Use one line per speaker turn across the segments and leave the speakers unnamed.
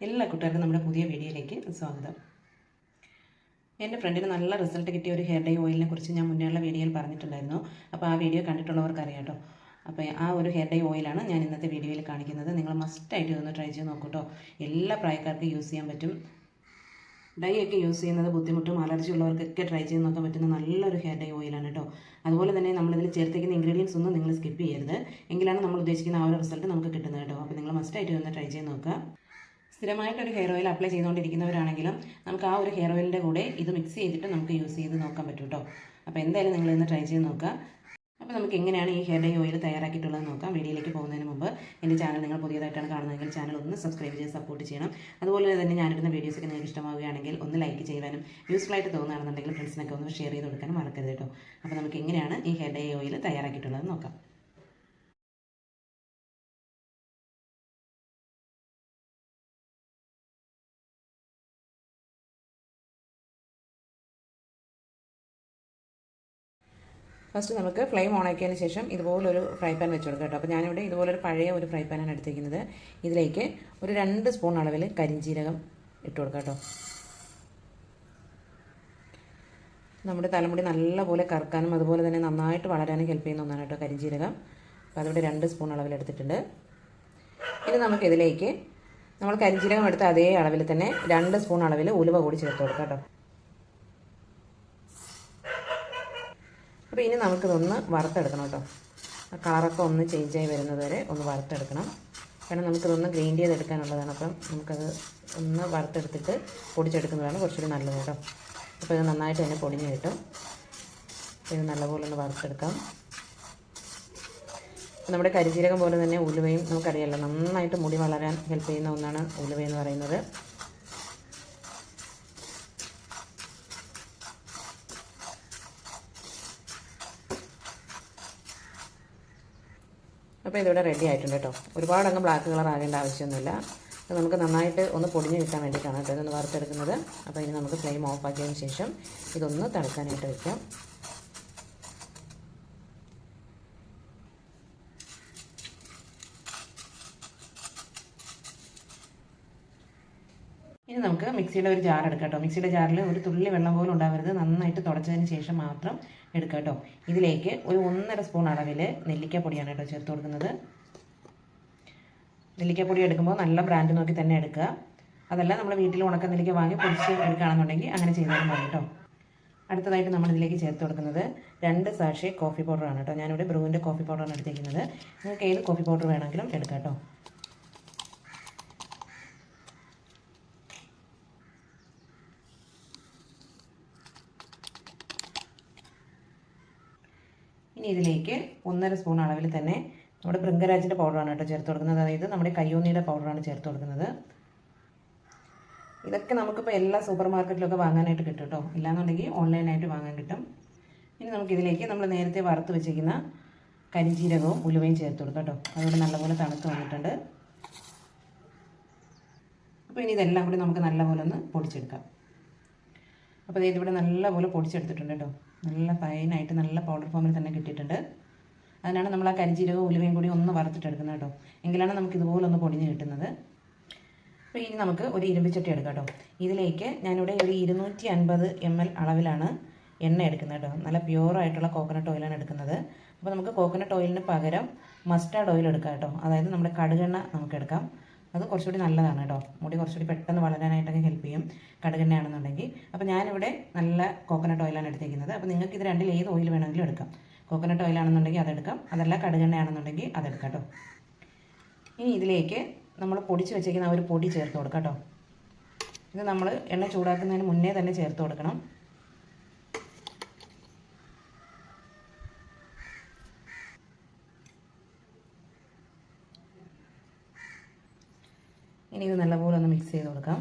എല്ലാ കൂട്ടുകാർക്കും നമ്മുടെ പുതിയ വീഡിയോയിലേക്ക് സ്വാഗതം. എൻ്റെ ഫ്രണ്ടിന് നല്ല റിസൾട്ട് കിട്ടിയ ഒരു ഹെയർ ഡൈ ഓയിലിനെ കുറിച്ച് ഞാൻ മുന്നേയുള്ള വീഡിയോയിൽ പറഞ്ഞിട്ടുണ്ടായിരുന്നു. അപ്പോൾ ആ വീഡിയോ കണ്ടിട്ടുള്ളവർക്ക് അറിയാം കേട്ടോ. അപ്പോൾ ആ ഒരു ഹെയർ ഡൈ ഓയിലാണ് ഞാൻ ഇന്നത്തെ വീഡിയോയിൽ കാണിക്കുന്നത്. നിങ്ങൾ മസ്റ്റായിട്ട് ഇതൊന്ന് ട്രൈ ചെയ്ത് നോക്കൂ കേട്ടോ. എല്ലാ പ്രായക്കാർക്കും യൂസ് ചെയ്യാൻ പറ്റും. ഡൈ ഒക്കെ യൂസ് ചെയ്യുന്നത് ബുദ്ധിമുട്ടും അലർജി ഉള്ളവർക്കൊക്കെ ട്രൈ ചെയ്ത് നോക്കാൻ പറ്റുന്ന നല്ലൊരു ഹെയർ ഡൈ ഓയിലാണ് കേട്ടോ. അതുപോലെ തന്നെ നമ്മളിതിൽ ചേർത്തേക്കുന്ന ഇൻഗ്രീഡിയൻസ് ഒന്നും നിങ്ങൾ സ്കിപ്പ് ചെയ്യരുത്. എങ്കിലാണ് നമ്മൾ ഉദ്ദേശിക്കുന്ന ആ ഒരു റിസൾട്ട് നമുക്ക് കിട്ടുന്നത് കേട്ടോ. അപ്പോൾ നിങ്ങൾ മസ്റ്റായിട്ട് ഇതൊന്ന് ട്രൈ ചെയ്ത് നോക്കുക. സ്ഥിരമായിട്ടൊരു ഹെയർ ഓയിൽ അപ്ലൈ ചെയ്തുകൊണ്ടിരിക്കുന്നവരാണെങ്കിലും നമുക്ക് ആ ഒരു ഹെയർ ഓയിലിൻ്റെ കൂടെ ഇത് മിക്സ് ചെയ്തിട്ട് നമുക്ക് യൂസ് ചെയ്ത് നോക്കാൻ പറ്റും കേട്ടോ. അപ്പോൾ എന്തായാലും നിങ്ങൾ ഇന്ന് ട്രൈ ചെയ്ത് നോക്കുക. അപ്പോൾ നമുക്ക് എങ്ങനെയാണ് ഈ ഹെയർ ഡൈ ഓയിൽ തയ്യാറാക്കിയിട്ടുള്ളത് നോക്കാം. വീഡിയോയിലേക്ക് പോകുന്നതിന് മുമ്പ് എൻ്റെ ചാനൽ നിങ്ങൾ പുതിയതായിട്ടാണ് കാണുന്നതെങ്കിൽ ചാനൽ ഒന്ന് സബ്സ്ക്രൈബ് ചെയ്ത് സപ്പോർട്ട് ചെയ്യണം. അതുപോലെ തന്നെ ഞാനിടുന്ന വീഡിയോസൊക്കെ നിങ്ങൾക്ക് ഇഷ്ടമാവുകയാണെങ്കിൽ ഒന്ന് ലൈക്ക് ചെയ്യാനും യൂസ്ഫുൾ ആയിട്ട് തോന്നുകയാണെന്നുണ്ടെങ്കിൽ ഫ്രണ്ട്സിനൊക്കെ ഒന്ന് ഷെയർ ചെയ്ത് കൊടുക്കാനും മറക്കരുത് കേട്ടോ. അപ്പോൾ നമുക്ക് എങ്ങനെയാണ് ഈ ഹെയർ ഡൈ ഓയിൽ തയ്യാറാക്കിയിട്ടുള്ളത് നോക്കാം. ഫസ്റ്റ് നമുക്ക് ഫ്ലെയിം ഓൺ ആക്കിയതിന് ശേഷം ഇതുപോലൊരു ഫ്രൈ പാൻ വെച്ച് കൊടുക്കാം കേട്ടോ. അപ്പോൾ ഞാനിവിടെ ഇതുപോലൊരു പഴയ ഒരു ഫ്രൈ പാനാണ് എടുത്തിരിക്കുന്നത്. ഇതിലേക്ക് ഒരു 2 സ്പൂൺ അളവിൽ കരിഞ്ജീരകം ഇട്ട് കൊടുക്കാം കേട്ടോ. നമ്മുടെ തലമുടി നല്ലപോലെ കറക്കാനും അതുപോലെ തന്നെ നന്നായിട്ട് വളരാനും ഹെൽപ്പ് ചെയ്യുന്ന ഒന്നാണ് കേട്ടോ കരിഞ്ജീരകം. അപ്പോൾ അതിവിടെ 2 സ്പൂൺ അളവിൽ എടുത്തിട്ടുണ്ട്. ഇനി നമുക്കിതിലേക്ക് നമ്മൾ കരിഞ്ജീരകം എടുത്ത അതേ അളവിൽ തന്നെ 2 സ്പൂൺ അളവിൽ ഉലുവ കൂടി ചേർത്ത് കൊടുക്കാം കേട്ടോ. അപ്പോൾ ഇനി നമുക്കിതൊന്ന് വറുത്തെടുക്കണം കേട്ടോ. കളറൊക്കെ ഒന്ന് ചേഞ്ചായി വരുന്നത് വരെ ഒന്ന് വറുത്തെടുക്കണം. കാരണം നമുക്കിതൊന്ന് ഗ്രൈൻഡ് ചെയ്തെടുക്കാനുള്ളതാണ്. അപ്പം നമുക്കത് ഒന്ന് വറുത്തെടുത്തിട്ട് പൊടിച്ചെടുക്കുന്നതാണ് കുറച്ചുകൂടി നല്ലത് കേട്ടോ. അപ്പോൾ ഇത് നന്നായിട്ട് തന്നെ പൊടിഞ്ഞ് കിട്ടും. ഇത് നല്ലപോലെ ഒന്ന് വറുത്തെടുക്കാം. നമ്മുടെ കരിഞ്ജീരകം പോലെ തന്നെ ഉലുവയും നമുക്കറിയാമല്ലോ നന്നായിട്ട് മുടി വളരാൻ ഹെൽപ്പ് ചെയ്യുന്ന ഒന്നാണ് ഉലുവയെന്ന് പറയുന്നത്. അപ്പോൾ ഇതിവിടെ റെഡി ആയിട്ടുണ്ട് കേട്ടോ. ഒരുപാട് അങ്ങ് ബ്ലാക്ക് കളർ ആകേണ്ട ആവശ്യമൊന്നുമില്ല. അത് നമുക്ക് നന്നായിട്ട് ഒന്ന് പൊടിഞ്ഞ് കിട്ടാൻ വേണ്ടിയിട്ടാണ് കേട്ടോ ഇതൊന്ന് വറുത്തെടുക്കുന്നത്. അപ്പോൾ ഇനി നമുക്ക് ഫ്ലെയിം ഓഫ് ആക്കിയതിന് ശേഷം ഇതൊന്ന് തിളക്കാനായിട്ട് വയ്ക്കാം. ഇനി നമുക്ക് മിക്സിയുടെ ഒരു ജാർ എടുക്കാം കേട്ടോ. മിക്സിയുടെ ജാറിൽ ഒരു തുള്ളി വെള്ളം പോലും ഉണ്ടാവരുത്. നന്നായിട്ട് തുടച്ചതിന് ശേഷം മാത്രം എടുക്കാം കേട്ടോ. ഇതിലേക്ക് ഒരു 1.5 സ്പൂൺ അളവിൽ നെല്ലിക്കാപ്പൊടിയാണ് കേട്ടോ ചേർത്ത് കൊടുക്കുന്നത്. നെല്ലിക്കാപ്പൊടി എടുക്കുമ്പോൾ നല്ല ബ്രാൻഡ് നോക്കി തന്നെ എടുക്കുക. അതല്ല നമ്മൾ വീട്ടിൽ ഉണക്ക നെല്ലിക്ക വാങ്ങി പൊടിച്ച് എടുക്കുകയാണെന്നുണ്ടെങ്കിൽ അങ്ങനെ ചെയ്താലും മതി കേട്ടോ. അടുത്തതായിട്ട് നമ്മളിതിലേക്ക് ചേർത്ത് കൊടുക്കുന്നത് 2 സാഷേ കോഫി പൗഡറാണ് കേട്ടോ. ഞാനിവിടെ ബ്രൂവിൻ്റെ കോഫി പൗഡറാണ് എടുത്തിരിക്കുന്നത്. നിങ്ങൾക്ക് ഏത് കോഫി പൗഡർ വേണമെങ്കിലും എടുക്കാം കേട്ടോ. ഇനി ഇതിലേക്ക് 1.5 സ്പൂൺ അളവിൽ തന്നെ നമ്മുടെ ഭൃംഗരാജിൻ്റെ പൗഡറാണ് കേട്ടോ ചേർത്ത് കൊടുക്കുന്നത്. അതായത് നമ്മുടെ കയ്യോന്നിയുടെ പൗഡറാണ് ചേർത്ത് കൊടുക്കുന്നത്. ഇതൊക്കെ നമുക്കിപ്പോൾ എല്ലാ സൂപ്പർ മാർക്കറ്റിലൊക്കെ വാങ്ങാനായിട്ട് കിട്ടും കേട്ടോ. ഇല്ലാന്നുണ്ടെങ്കിൽ ഓൺലൈനായിട്ട് വാങ്ങാൻ കിട്ടും. ഇനി നമുക്കിതിലേക്ക് നമ്മൾ നേരത്തെ വറുത്ത് വെച്ചിരിക്കുന്ന കരിഞ്ജീരകവും ഉലുവയും ചേർത്ത് കൊടുക്കാം കേട്ടോ. അതുകൊണ്ട് നല്ലപോലെ തണുത്ത് വന്നിട്ടുണ്ട്. അപ്പോൾ ഇനി ഇതെല്ലാം കൂടി നമുക്ക് നല്ലപോലെ ഒന്ന് പൊടിച്ചെടുക്കാം. അപ്പോൾ ഇതിവിടെ നല്ലപോലെ പൊടിച്ചെടുത്തിട്ടുണ്ട് കേട്ടോ. നല്ല ഫൈനായിട്ട് നല്ല പൗഡർ ഫോമിൽ തന്നെ കിട്ടിയിട്ടുണ്ട്. അതിനാണ് നമ്മൾ ആ കരിഞ്ജീരകവും ഉലുവയും കൂടി ഒന്ന് വറുത്തിട്ടെടുക്കുന്നത് കേട്ടോ. എങ്കിലാണ് നമുക്ക് ഇതുപോലെ ഒന്ന് പൊടിഞ്ഞ് കിട്ടുന്നത്. അപ്പോൾ ഇനി നമുക്ക് ഒരു ഇരുമ്പിച്ചട്ടി എടുക്കാം കേട്ടോ. ഇതിലേക്ക് ഞാനിവിടെ ഒരു 250 ml അളവിലാണ് എണ്ണ എടുക്കുന്നത് കേട്ടോ. നല്ല പ്യുവറായിട്ടുള്ള കോക്കനട്ട് ഓയിലാണ് എടുക്കുന്നത്. അപ്പോൾ നമുക്ക് കോക്കനട്ട് ഓയിലിന് പകരം മസ്റ്റാർഡ് ഓയിൽ എടുക്കാം കേട്ടോ. അതായത് നമ്മുടെ കടുകെണ്ണ നമുക്ക് എടുക്കാം. അത് കുറച്ചുകൂടി നല്ലതാണ് കേട്ടോ. മുടി കുറച്ചുകൂടി പെട്ടെന്ന് വളരാനായിട്ടൊക്കെ ഹെൽപ്പ് ചെയ്യും കടുകെണ്ണയാണെന്നുണ്ടെങ്കിൽ. അപ്പോൾ ഞാനിവിടെ നല്ല കോക്കനട്ട് ഓയിലാണ് എടുത്തിരിക്കുന്നത്. അപ്പോൾ നിങ്ങൾക്ക് ഇത് രണ്ടിൽ ഏത് ഓയിൽ വേണമെങ്കിലും എടുക്കാം. കോക്കനട്ട് ഓയിലാണെന്നുണ്ടെങ്കിൽ അതെടുക്കാം, അതല്ല കടുകെണ്ണയാണെന്നുണ്ടെങ്കിൽ അതെടുക്കാം കേട്ടോ. ഇനി ഇതിലേക്ക് നമ്മൾ പൊടിച്ച് വെച്ചിരിക്കുന്ന ആ ഒരു പൊടി ചേർത്ത് കൊടുക്കാം കേട്ടോ. ഇത് നമ്മൾ എണ്ണ ചൂടാക്കുന്നതിന് മുന്നേ തന്നെ ചേർത്ത് കൊടുക്കണം. ഇനി ഇത് നല്ലപോലെ ഒന്ന് മിക്സ് ചെയ്ത് കൊടുക്കാം.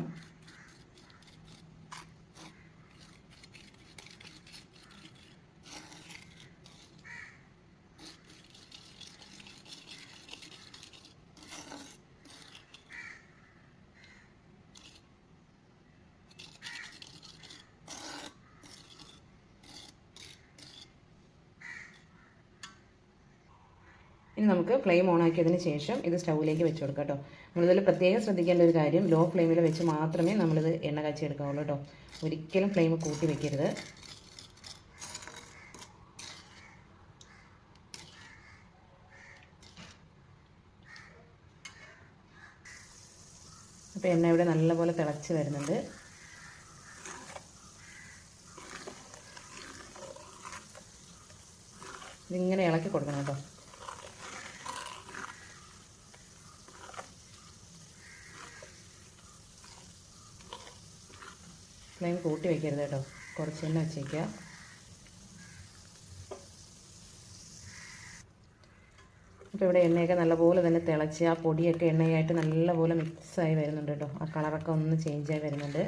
ഇനി ഇനി നമുക്ക് ഫ്ലെയിം ഓൺ ആക്കിയതിന് ശേഷം ഇത് സ്റ്റൗവിലേക്ക് വെച്ച് കൊടുക്കാം കേട്ടോ. നമ്മളിതിൽ പ്രത്യേകം ശ്രദ്ധിക്കേണ്ട ഒരു കാര്യം, ലോ ഫ്ലെയിമിൽ വെച്ച് മാത്രമേ നമ്മളിത് എണ്ണ കാച്ചിയെടുക്കാവുള്ളൂ കേട്ടോ. ഒരിക്കലും ഫ്ലെയിം കൂട്ടി വെക്കരുത്. അപ്പോൾ എണ്ണ ഇവിടെ നല്ലപോലെ തിളച്ച് വരുന്നുണ്ട്. ഇതിങ്ങനെ ഇളക്കി കൊടുക്കണം കേട്ടോ. ഫ്ലെയിം കൂട്ടി വയ്ക്കരുത് കേട്ടോ, കുറച്ച് തന്നെ വെച്ചേക്കുക. അപ്പോൾ ഇവിടെ എണ്ണയൊക്കെ നല്ലപോലെ തന്നെ തിളച്ച് ആ പൊടിയൊക്കെ എണ്ണയായിട്ട് നല്ലപോലെ മിക്സായി വരുന്നുണ്ട് കേട്ടോ. ആ കളറൊക്കെ ഒന്ന് ചേഞ്ചായി വരുന്നുണ്ട്.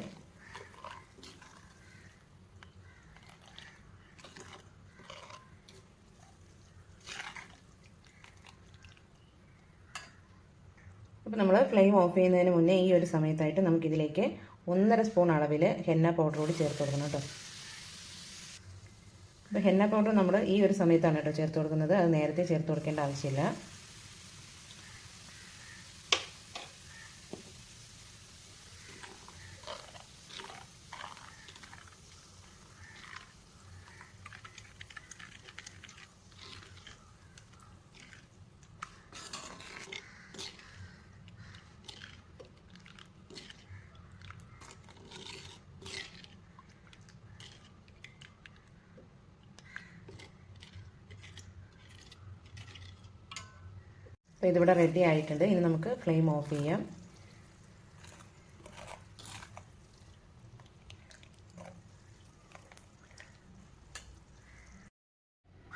അപ്പോൾ നമ്മൾ ഫ്ലെയിം ഓഫ് ചെയ്യുന്നതിന് മുന്നേ ഈ ഒരു സമയത്തായിട്ട് നമുക്കിതിലേക്ക് 1.5 സ്പൂൺ അളവിൽ ഹെന്ന പൗഡർ കൂടി ചേർത്ത് കൊടുക്കണം കേട്ടോ. അപ്പോൾ ഹെന്ന പൗഡർ നമ്മൾ ഈ ഒരു സമയത്താണ് കേട്ടോ ചേർത്ത് കൊടുക്കുന്നത്. അത് നേരത്തെ ചേർത്ത് കൊടുക്കേണ്ട ആവശ്യമില്ല. അപ്പോൾ ഇതിവിടെ റെഡി ആയിട്ടുണ്ട്. ഇനി നമുക്ക് ഫ്ലെയിം ഓഫ് ചെയ്യാം.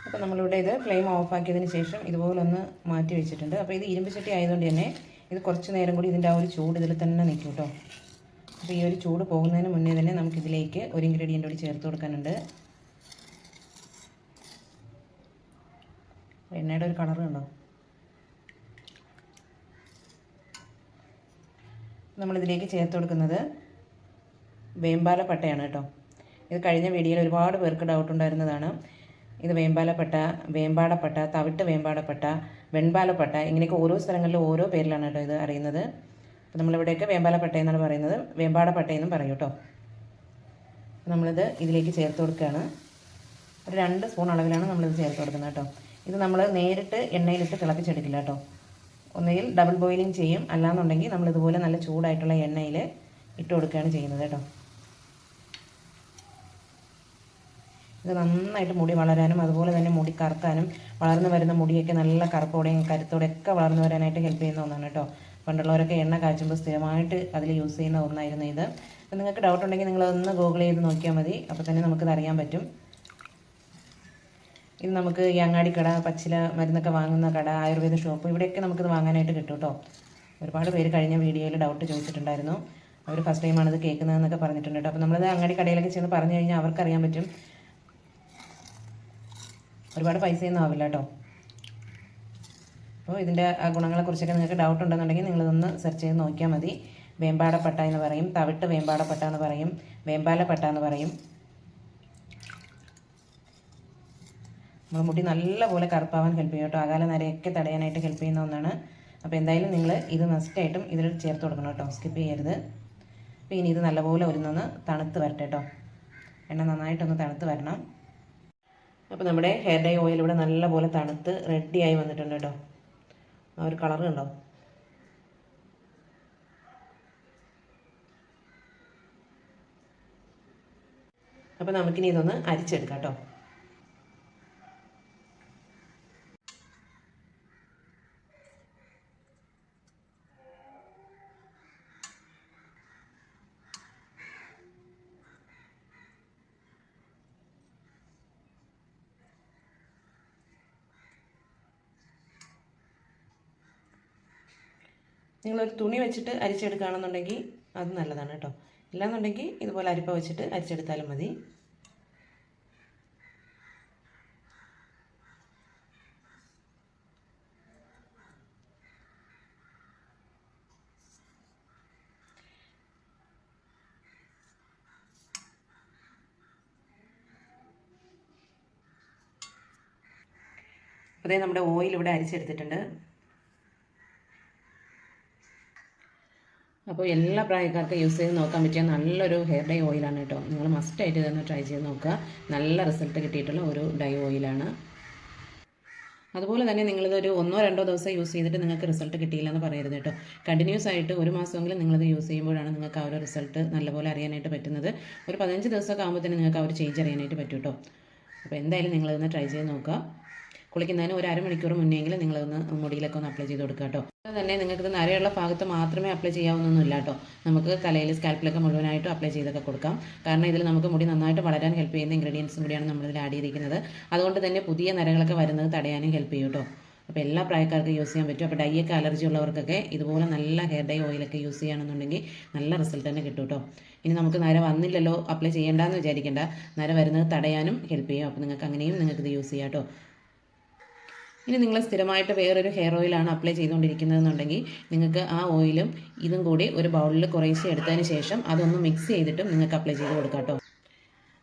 അപ്പോൾ നമ്മളിവിടെ ഇത് ഫ്ലെയിം ഓഫ് ആക്കിയതിന് ശേഷം ഇതുപോലൊന്ന് മാറ്റി വെച്ചിട്ടുണ്ട്. അപ്പോൾ ഇത് ഇരുമ്പ് ചട്ടി ആയതുകൊണ്ട് തന്നെ ഇത് കുറച്ച് നേരം കൂടി ഇതിൻ്റെ ആ ഒരു ചൂട് ഇതിൽ തന്നെ നിൽക്കും കേട്ടോ. അപ്പോൾ ഈ ഒരു ചൂട് പോകുന്നതിന് മുന്നേ തന്നെ നമുക്കിതിലേക്ക് ഒരു ഇൻഗ്രീഡിയൻ്റ് കൂടി ചേർത്ത് കൊടുക്കാനുണ്ട്. എണ്ണയുടെ ഒരു കളർ കണ്ടോ. നമ്മളിതിലേക്ക് ചേർത്ത് കൊടുക്കുന്നത് വേമ്പാലപ്പട്ടയാണ് കേട്ടോ. ഇത് കഴിഞ്ഞ വീഡിയോയിൽ ഒരുപാട് പേർക്ക് ഡൗട്ട് ഉണ്ടായിരുന്നതാണ്. ഇത് വേമ്പാലപ്പട്ട, വേമ്പാടപ്പട്ട, തവിട്ട് വേമ്പാടപ്പട്ട, വെൺപാലപ്പട്ട, ഇങ്ങനെയൊക്കെ ഓരോ സ്ഥലങ്ങളിലും ഓരോ പേരിലാണ് കേട്ടോ ഇത് അറിയുന്നത്. അപ്പോൾ നമ്മളിവിടെയൊക്കെ വേമ്പാലപ്പട്ട എന്നാണ് പറയുന്നത്, വേമ്പാടപ്പട്ടയെന്നും പറയും കേട്ടോ. നമ്മളിത് ഇതിലേക്ക് ചേർത്ത് കൊടുക്കുകയാണ്. ഒരു 2 സ്പൂൺ അളവിലാണ് നമ്മളിത് ചേർത്ത് കൊടുക്കുന്നത് കേട്ടോ. ഇത് നമ്മൾ നേരിട്ട് എണ്ണയിലിട്ട് തിളപ്പിച്ചെടുക്കില്ല കേട്ടോ. ഒന്നുകിൽ ഡബിൾ ബോയിലിംഗ് ചെയ്യും, അല്ലാന്നുണ്ടെങ്കിൽ നമ്മളിതുപോലെ നല്ല ചൂടായിട്ടുള്ള എണ്ണയിൽ ഇട്ട് കൊടുക്കുകയാണ് ചെയ്യുന്നത് കേട്ടോ. ഇത് നന്നായിട്ട് മുടി വളരാനും അതുപോലെ തന്നെ മുടി കറുക്കാനും വളർന്നു വരുന്ന മുടിയൊക്കെ നല്ല കറുപ്പോടെയും കരുത്തോടെയൊക്കെ വളർന്നു വരാനായിട്ട് ഹെൽപ്പ് ചെയ്യുന്ന ഒന്നാണ് കേട്ടോ. പണ്ടുള്ളവരൊക്കെ എണ്ണ കാച്ചുമ്പോൾ സ്ഥിരമായിട്ട് അതിൽ യൂസ് ചെയ്യുന്ന ഒന്നായിരുന്നു ഇത്. അപ്പോൾ നിങ്ങൾക്ക് ഡൗട്ട് ഉണ്ടെങ്കിൽ നിങ്ങളൊന്ന് ഗൂഗിൾ ചെയ്ത് നോക്കിയാൽ മതി. അപ്പോൾ തന്നെ നമുക്കിത് അറിയാൻ പറ്റും. ഇത് നമുക്ക് ഈ അങ്ങാടിക്കട, പച്ചില മരുന്നൊക്കെ വാങ്ങുന്ന കട, ആയുർവേദ ഷോപ്പ്, ഇവിടെയൊക്കെ നമുക്കിത് വാങ്ങാനായിട്ട് കിട്ടും കേട്ടോ. ഒരുപാട് പേര് കഴിഞ്ഞ വീഡിയോയിൽ ഡൗട്ട് ചോദിച്ചിട്ടുണ്ടായിരുന്നു. അവർ ഫസ്റ്റ് ടൈമാണിത് കേൾക്കുന്നതെന്നൊക്കെ പറഞ്ഞിട്ടുണ്ട് കേട്ടോ. അപ്പോൾ നമ്മളത് അങ്ങാടി കടയിലൊക്കെ ചെന്ന് പറഞ്ഞു കഴിഞ്ഞാൽ അവർക്കറിയാൻ പറ്റും. ഒരുപാട് പൈസയൊന്നും ആവില്ല കേട്ടോ. അപ്പോൾ ഇതിൻ്റെ ഗുണങ്ങളെക്കുറിച്ചൊക്കെ നിങ്ങൾക്ക് ഡൗട്ട് ഉണ്ടെന്നുണ്ടെങ്കിൽ നിങ്ങളിതൊന്ന് സെർച്ച് ചെയ്ത് നോക്കിയാൽ മതി. വേമ്പാടപ്പട്ട എന്ന് പറയും, തവിട്ട് വേമ്പാടപ്പട്ട എന്ന് പറയും, വേമ്പാലപ്പട്ട എന്ന് പറയും. നമ്മൾ മുടി നല്ലപോലെ കറുപ്പാവാൻ ഹെൽപ്പ് ചെയ്യും കേട്ടോ. അകാല നരയൊക്കെ തടയാനായിട്ട് ഹെൽപ്പ് ചെയ്യുന്ന ഒന്നാണ്. അപ്പോൾ എന്തായാലും നിങ്ങൾ ഇത് മസ്റ്റായിട്ടും ഇതിൽ ചേർത്ത് കൊടുക്കണം കേട്ടോ, സ്കിപ്പ് ചെയ്യരുത്. അപ്പോൾ ഇനി ഇത് നല്ലപോലെ ഒരുന്നൊന്ന് തണുത്ത് വരട്ടെ കേട്ടോ. എണ്ണ നന്നായിട്ടൊന്ന് തണുത്ത് വരണം. അപ്പോൾ നമ്മുടെ ഹെയർ ഡൈ ഓയിൽ ഇവിടെ നല്ലപോലെ തണുത്ത് റെഡിയായി വന്നിട്ടുണ്ട് കേട്ടോ. ആ ഒരു കളർ കണ്ടോ. അപ്പോൾ നമുക്കിനി ഇതൊന്ന് അരിച്ചെടുക്കാം കേട്ടോ. നിങ്ങളൊരു തുണി വെച്ചിട്ട് അരിച്ചെടുക്കുകയാണെന്നുണ്ടെങ്കിൽ അത് നല്ലതാണ് കേട്ടോ. ഇല്ലാന്നുണ്ടെങ്കിൽ ഇതുപോലെ അരിപ്പ വെച്ചിട്ട് അരിച്ചെടുത്താലും മതി. അപ്പോൾ അപ്പോൾ നമ്മുടെ ഓയിൽ ഇവിടെ അരിച്ചെടുത്തിട്ടുണ്ട്. അപ്പോൾ എല്ലാ പ്രായക്കാർക്കും യൂസ് ചെയ്ത് നോക്കാൻ പറ്റിയ നല്ലൊരു ഹെയർ ഡൈ ഓയിലാണ് കേട്ടോ. നിങ്ങൾ മസ്റ്റായിട്ട് ഇതൊന്ന് ട്രൈ ചെയ്ത് നോക്കുക. നല്ല റിസൾട്ട് കിട്ടിയിട്ടുള്ള ഒരു ഡൈ ഓയിലാണ്. അതുപോലെ തന്നെ നിങ്ങളിതൊരു 1-2 ദിവസം യൂസ് ചെയ്തിട്ട് നിങ്ങൾക്ക് റിസൾട്ട് കിട്ടിയില്ലെന്ന് പറയരുത് കേട്ടോ. കണ്ടിന്യൂസ് ആയിട്ട് ഒരു മാസമെങ്കിലും നിങ്ങളിത് യൂസ് ചെയ്യുമ്പോഴാണ് നിങ്ങൾക്ക് ആ ഒരു റിസൾട്ട് നല്ലപോലെ അറിയാനായിട്ട് പറ്റുന്നത്. ഒരു 15 ദിവസമൊക്കെ ആകുമ്പോൾ തന്നെ നിങ്ങൾക്ക് ആ ഒരു ചേഞ്ച് അറിയാനായിട്ട് പറ്റും കേട്ടോ. അപ്പോൾ എന്തായാലും നിങ്ങളിതൊന്ന് ട്രൈ ചെയ്ത് നോക്കുക. കുളിക്കുന്നതിന് ഒരു അരമണിക്കൂർ മുന്നെങ്കിലും നിങ്ങളൊന്ന് മുടിയിലൊക്കെ ഒന്ന് അപ്ലൈ ചെയ്ത് കൊടുക്കുക കേട്ടോ. അതുപോലെ തന്നെ നിങ്ങൾക്കിത് നരയുള്ള ഭാഗത്ത് മാത്രമേ അപ്ലൈ ചെയ്യാവുന്നൊന്നുമില്ല കേട്ടോ. നമുക്ക് തലയിൽ സ്കാൽപ്പിലൊക്കെ മുഴുവനായിട്ടും അപ്ലൈ ചെയ്തൊക്കെ കൊടുക്കാം. കാരണം ഇതിൽ നമുക്ക് മുടി നന്നായിട്ട് വളരാൻ ഹെൽപ്പ് ചെയ്യുന്ന ഇൻഗ്രീഡിയൻസും കൂടിയാണ് നമ്മളിതിൽ ആഡ് ചെയ്തിരിക്കുന്നത്. അതുകൊണ്ട് തന്നെ പുതിയ നരകളൊക്കെ വരുന്നത് തടയാനും ഹെൽപ്പ് ചെയ്യും കേട്ടോ. അപ്പോൾ എല്ലാ പ്രായക്കാർക്കും യൂസ് ചെയ്യാൻ പറ്റും. അപ്പോൾ ഡൈയൊക്കെ അലർജി ഉള്ളവർക്കൊക്കെ ഇതുപോലെ നല്ല ഹെയർ ഡൈ ഓയിലൊക്കെ യൂസ് ചെയ്യുകയാണെന്നുണ്ടെങ്കിൽ നല്ല റിസൾട്ട് തന്നെ കിട്ടും കേട്ടോ. ഇനി നമുക്ക് നര വന്നില്ലല്ലോ അപ്ലൈ ചെയ്യേണ്ടെന്ന് വിചാരിക്കേണ്ട. നര വരുന്നത് തടയാനും ഹെൽപ്പ് ചെയ്യും. അപ്പോൾ നിങ്ങൾക്ക് അങ്ങനെയും നിങ്ങൾക്കിത് യൂസ് ചെയ്യാം കേട്ടോ. ഇനി നിങ്ങൾ സ്ഥിരമായിട്ട് വേറൊരു ഹെയർ ഓയിലാണ് അപ്ലൈ ചെയ്തുകൊണ്ടിരിക്കുന്നതെന്നുണ്ടെങ്കിൽ നിങ്ങൾക്ക് ആ ഓയിലും ഇതും കൂടി ഒരു ബൗളിൽ കുറേശ്ശെ എടുത്തതിന് ശേഷം അതൊന്ന് മിക്സ് ചെയ്തിട്ടും നിങ്ങൾക്ക് അപ്ലൈ ചെയ്ത് കൊടുക്കാം കേട്ടോ.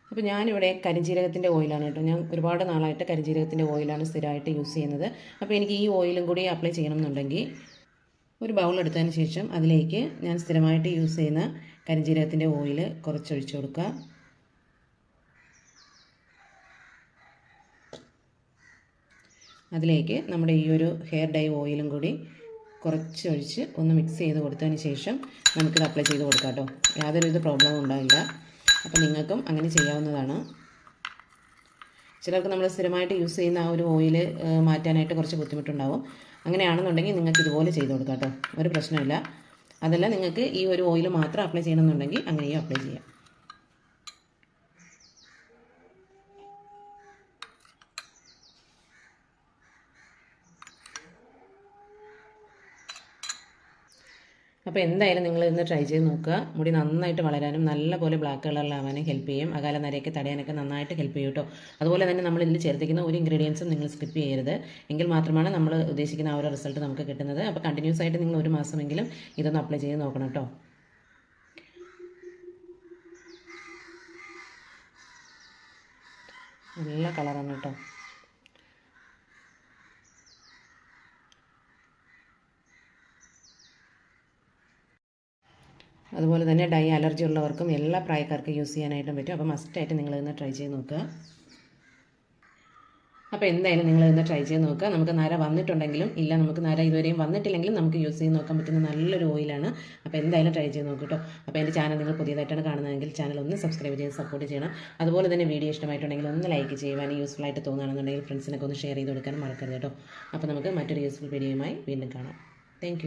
അപ്പോൾ ഞാനിവിടെ കരിഞ്ജീരകത്തിൻ്റെ ഓയിലാണ് കേട്ടോ. ഞാൻ ഒരുപാട് നാളായിട്ട് കരിഞ്ജീരകത്തിൻ്റെ ഓയിലാണ് സ്ഥിരമായിട്ട് യൂസ് ചെയ്യുന്നത്. അപ്പോൾ എനിക്ക് ഈ ഓയിലും കൂടി അപ്ലൈ ചെയ്യണമെന്നുണ്ടെങ്കിൽ ഒരു ബൗൾ എടുത്തതിന് ശേഷം അതിലേക്ക് ഞാൻ സ്ഥിരമായിട്ട് യൂസ് ചെയ്യുന്ന കരിഞ്ജീരകത്തിൻ്റെ ഓയിൽ കുറച്ചൊഴിച്ച് കൊടുക്കുക. അതിലേക്ക് നമ്മുടെ ഈ ഒരു ഹെയർ ഡൈ ഓയിലും കൂടി കുറച്ചൊഴിച്ച് ഒന്ന് മിക്സ് ചെയ്ത് കൊടുത്തതിന് ശേഷം നമുക്കിത് അപ്ലൈ ചെയ്ത് കൊടുക്കാം കേട്ടോ. യാതൊരുവിധ പ്രോബ്ലവും ഉണ്ടാവില്ല. അപ്പോൾ നിങ്ങൾക്കും അങ്ങനെ ചെയ്യാവുന്നതാണ്. ചിലർക്ക് നമ്മൾ സ്ഥിരമായിട്ട് യൂസ് ചെയ്യുന്ന ആ ഒരു ഓയിൽ മാറ്റാനായിട്ട് കുറച്ച് ബുദ്ധിമുട്ടുണ്ടാവും. അങ്ങനെയാണെന്നുണ്ടെങ്കിൽ നിങ്ങൾക്ക് ഇതുപോലെ ചെയ്ത് കൊടുക്കാം കേട്ടോ. ഒരു പ്രശ്നമില്ല. അതല്ല നിങ്ങൾക്ക് ഈ ഒരു ഓയിൽ മാത്രം അപ്ലൈ ചെയ്യണമെന്നുണ്ടെങ്കിൽ അങ്ങനെയും അപ്ലൈ ചെയ്യാം. അപ്പോൾ എന്തായാലും നിങ്ങൾ ഇന്ന് ട്രൈ ചെയ്ത് നോക്കുക. മുടി നന്നായിട്ട് വളരാനും നല്ലപോലെ ബ്ലാക്ക് കളറിലാവാനും ഹെൽപ്പ് ചെയ്യും. അകാല നരയൊക്കെ തടയാനൊക്കെ നന്നായിട്ട് ഹെൽപ്പ് ചെയ്യും കേട്ടോ. അതുപോലെ തന്നെ നമ്മൾ ഇതിൽ ചേർത്തിക്കുന്ന ഒരു ഇൻഗ്രീഡിയൻസും നിങ്ങൾ സ്കിപ്പ് ചെയ്യരുത്. എങ്കിൽ മാത്രമാണ് നമ്മൾ ഉദ്ദേശിക്കുന്ന ആ ഒരു റിസൾട്ട് നമുക്ക് കിട്ടുന്നത്. അപ്പോൾ കണ്ടിന്യൂസ് ആയിട്ട് നിങ്ങൾ ഒരു മാസമെങ്കിലും ഇതൊന്ന് അപ്ലൈ ചെയ്ത് നോക്കണം കേട്ടോ. നല്ല കളറാണ് കേട്ടോ. അതുപോലെ തന്നെ ഡൈ അലർജി ഉള്ളവർക്കും എല്ലാ പ്രായക്കാർക്കും യൂസ് ചെയ്യാനായിട്ടും പറ്റും. അപ്പോൾ മസ്റ്റായിട്ട് നിങ്ങളിതൊന്ന് ട്രൈ ചെയ്ത് നോക്കുക. അപ്പോൾ എന്തായാലും നിങ്ങളിതൊന്ന് ട്രൈ ചെയ്ത് നോക്കുക. നമുക്ക് നര വന്നിട്ടുണ്ടെങ്കിലും ഇല്ല നമുക്ക് നര ഇതുവരെയും വന്നിട്ടില്ലെങ്കിലും നമുക്ക് യൂസ് ചെയ്ത് നോക്കാൻ പറ്റുന്ന നല്ലൊരു ഓയിലാണ്. അപ്പോൾ എന്തായാലും ട്രൈ ചെയ്ത് നോക്കുക കേട്ടോ. അപ്പോൾ എൻ്റെ ചാനൽ നിങ്ങൾ പുതിയതായിട്ടാണ് കാണുന്നതെങ്കിൽ ചാനൽ ഒന്ന് സബ്സ്ക്രൈബ് ചെയ്ത് സപ്പോർട്ട് ചെയ്യണം. അതുപോലെ തന്നെ വീഡിയോ ഇഷ്ടമായിട്ടുണ്ടെങ്കിൽ ഒന്ന് ലൈക്ക് ചെയ്യുവാനും യൂസ്ഫുൾ ആയിട്ട് തോന്നുകയാണെന്നുണ്ടെങ്കിൽ ഫ്രണ്ട്സിനൊക്കെ ഒന്ന് ഷെയർ ചെയ്ത് കൊടുക്കാനും മറക്കരുത് കേട്ടോ. അപ്പോൾ നമുക്ക് മറ്റൊരു യൂസ്ഫുൾ വീഡിയോയുമായി വീണ്ടും കാണാം. താങ്ക്